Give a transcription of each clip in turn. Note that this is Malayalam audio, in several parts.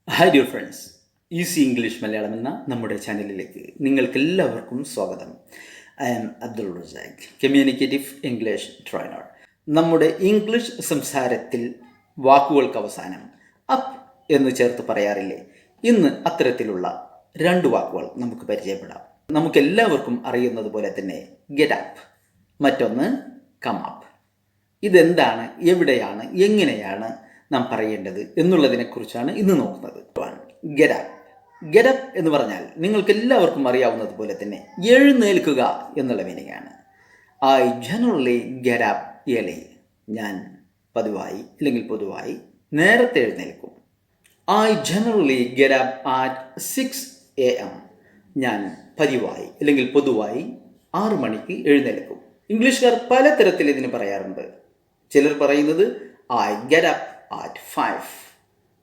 Hi dear friends, easy English Malayalam എന്ന നമ്മുടെ ചാനലിലേക്ക് നിങ്ങൾക്കെല്ലാവർക്കും സ്വാഗതം. I am Abdul Razak, communicative English trainer. നമ്മുടെ ഇംഗ്ലീഷ് സംസാരത്തിൽ വാക്കുകൾക്ക് അവസാനം അപ്പ് എന്ന് ചേർത്ത് പറയാറില്ലേ? ഇന്ന് അത്തരത്തിലുള്ള രണ്ട് വാക്കുകൾ നമുക്ക് പരിചയപ്പെടാം. നമുക്കെല്ലാവർക്കും അറിയുന്നത് പോലെ തന്നെ ഗെറ്റ് അപ്പ്, മറ്റൊന്ന് കം അപ്പ്. ഇതെന്താണ്, എവിടെയാണ്, എങ്ങനെയാണ് നാം പറയേണ്ടത് എന്നുള്ളതിനെക്കുറിച്ചാണ് ഇന്ന് നോക്കുന്നത്. Get up. ഗെറ്റ് അപ്പ് എന്ന് പറഞ്ഞാൽ നിങ്ങൾക്ക് എല്ലാവർക്കും അറിയാവുന്നത് പോലെ തന്നെ എഴുന്നേൽക്കുക എന്നുള്ള മീനിങ് ആണ്. I generally get up early. ഞാൻ പതിവായി അല്ലെങ്കിൽ പൊതുവായി നേരത്തെ എഴുന്നേൽക്കും. I generally get up at 6 AM. ഞാൻ പതിവായി അല്ലെങ്കിൽ പൊതുവായി 6 മണിക്ക് എഴുന്നേൽക്കും. ഇംഗ്ലീഷുകാർ പലതരത്തിൽ ഇതിന് പറയാറുണ്ട്. ചിലർ പറയുന്നത് ഐ ഗെറ്റ് അപ്പ് അറ്റ് 5.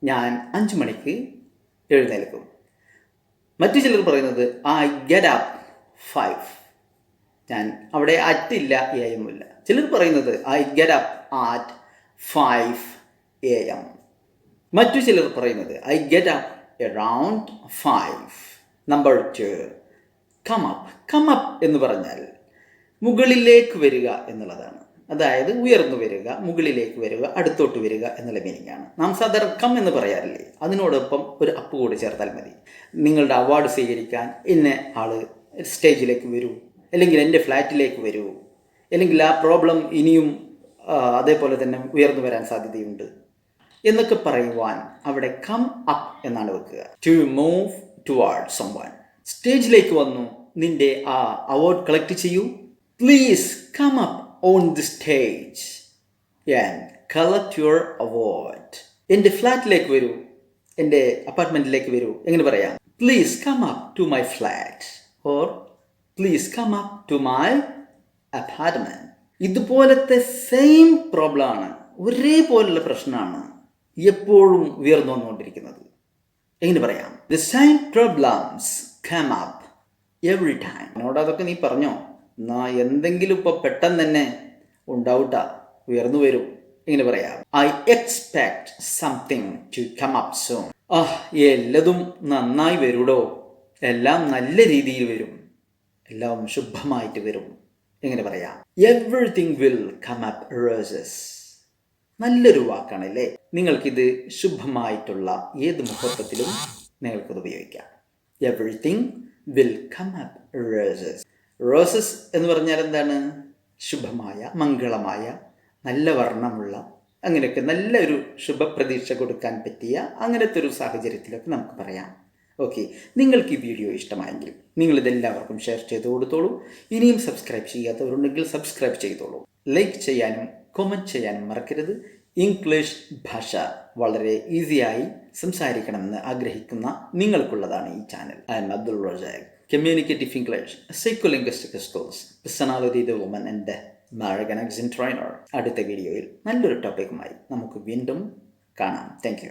ഞാൻ 5 മണിക്ക് എഴുന്നേൽക്കും. മറ്റു ചിലർ പറയുന്നത് ഐ ഗെറ്റ് അപ്പ് 5. ഞാൻ അവിടെ അറ്റില്ല, എയുമില്ല. ചിലർ പറയുന്നത് I get up at 5 AM. മറ്റു ചിലർ പറയുന്നത് I get up around 5. Number 2, come up. Come up എന്ന് പറഞ്ഞാൽ മുകളിലേക്ക് വരിക എന്നുള്ളതാണ്. അതായത് ഉയർന്നു വരിക, മുകളിലേക്ക് വരിക, അടുത്തോട്ട് വരിക എന്നുള്ള മീനിങ് ആണ്. നാം സാധാരണ കം എന്ന് പറയാറില്ലേ? അതിനോടൊപ്പം ഒരു അപ്പ് കൂടി ചേർത്താൽ മതി. നിങ്ങളുടെ അവാർഡ് സ്വീകരിക്കാൻ ഇന്ന ആള് സ്റ്റേജിലേക്ക് വരൂ, അല്ലെങ്കിൽ എൻ്റെ ഫ്ലാറ്റിലേക്ക് വരൂ, അല്ലെങ്കിൽ ആ പ്രോബ്ലം ഇനിയും അതേപോലെ തന്നെ ഉയർന്നു വരാൻ സാധ്യതയുണ്ട് എന്നൊക്കെ പറയുവാൻ അവിടെ കം അപ്പ് എന്നാണ് വെക്കുക. To move toward someone. സ്റ്റേജിലേക്ക് വന്നു, നിന്റെ ആ അവാർഡ് കളക്ട് ചെയ്യൂ. Please come up on the stage and collect your award. എൻ്റെ ഫ്ലാറ്റിലേക്ക് വരൂ, എൻ്റെ അപ്പാർട്ട്മെൻറ്റിലേക്ക് വരൂ. എങ്ങനെ പറയാം? Please come up to my flat or please come up to my apartment. ഇതുപോലത്തെ സെയിം പ്രോബ്ലം ആണ്, ഒരേപോലുള്ള പ്രശ്നമാണ് എപ്പോഴും ഉയർന്നു വന്നുകൊണ്ടിരിക്കുന്നത്. എങ്ങനെ പറയാം? The same problems come up every time. എന്നോട് അതൊക്കെ നീ പറഞ്ഞോ? എന്നാ എന്തെങ്കിലും ഇപ്പോൾ പെട്ടെന്ന് തന്നെ ഉണ്ടാവൂട്ടാ, ഉയർന്നു വരും. എങ്ങനെ പറയാം? I expect something to come up soon. എല്ലതും നന്നായി വരൂടോ, എല്ലാം നല്ല രീതിയിൽ വരും, എല്ലാം ശുഭമായിട്ട് വരും. എങ്ങനെ പറയാം? Everything will come up roses. നല്ലൊരു വാക്കാണല്ലേ. നിങ്ങൾക്കിത് ശുഭമായിട്ടുള്ള ഏത് മുഹൂർത്തത്തിലും നിങ്ങൾക്കത് ഉപയോഗിക്കാം. Everything will come up roses. Roses എന്ന് പറഞ്ഞാൽ എന്താണ്? ശുഭമായ, മംഗളമായ, നല്ല വർണ്ണമുള്ള, അങ്ങനെയൊക്കെ നല്ലൊരു ശുഭപ്രതീക്ഷ കൊടുക്കാൻ പറ്റിയ അങ്ങനത്തെ ഒരു സാഹചര്യത്തിലൊക്കെ നമുക്ക് പറയാം. ഓക്കെ, നിങ്ങൾക്ക് ഈ വീഡിയോ ഇഷ്ടമായെങ്കിൽ നിങ്ങളിതെല്ലാവർക്കും ഷെയർ ചെയ്ത് കൊടുത്തോളൂ. ഇനിയും സബ്സ്ക്രൈബ് ചെയ്യാത്തവരുണ്ടെങ്കിൽ സബ്സ്ക്രൈബ് ചെയ്തോളൂ. ലൈക്ക് ചെയ്യാനും കമൻറ്റ് ചെയ്യാനും മറക്കരുത്. ഇംഗ്ലീഷ് ഭാഷ വളരെ ഈസിയായി സംസാരിക്കണമെന്ന് ആഗ്രഹിക്കുന്ന നിങ്ങൾക്കുള്ളതാണ് ഈ channel. I M Abdul Razak, Communicative English, Psycholinguistic Skills, Personality Development and Malayalam Accent Trainer. അടുത്ത വീഡിയോയിൽ നല്ലൊരു ടോപ്പിക്കുമായി നമുക്ക് വീണ്ടും കാണാം. Thank you.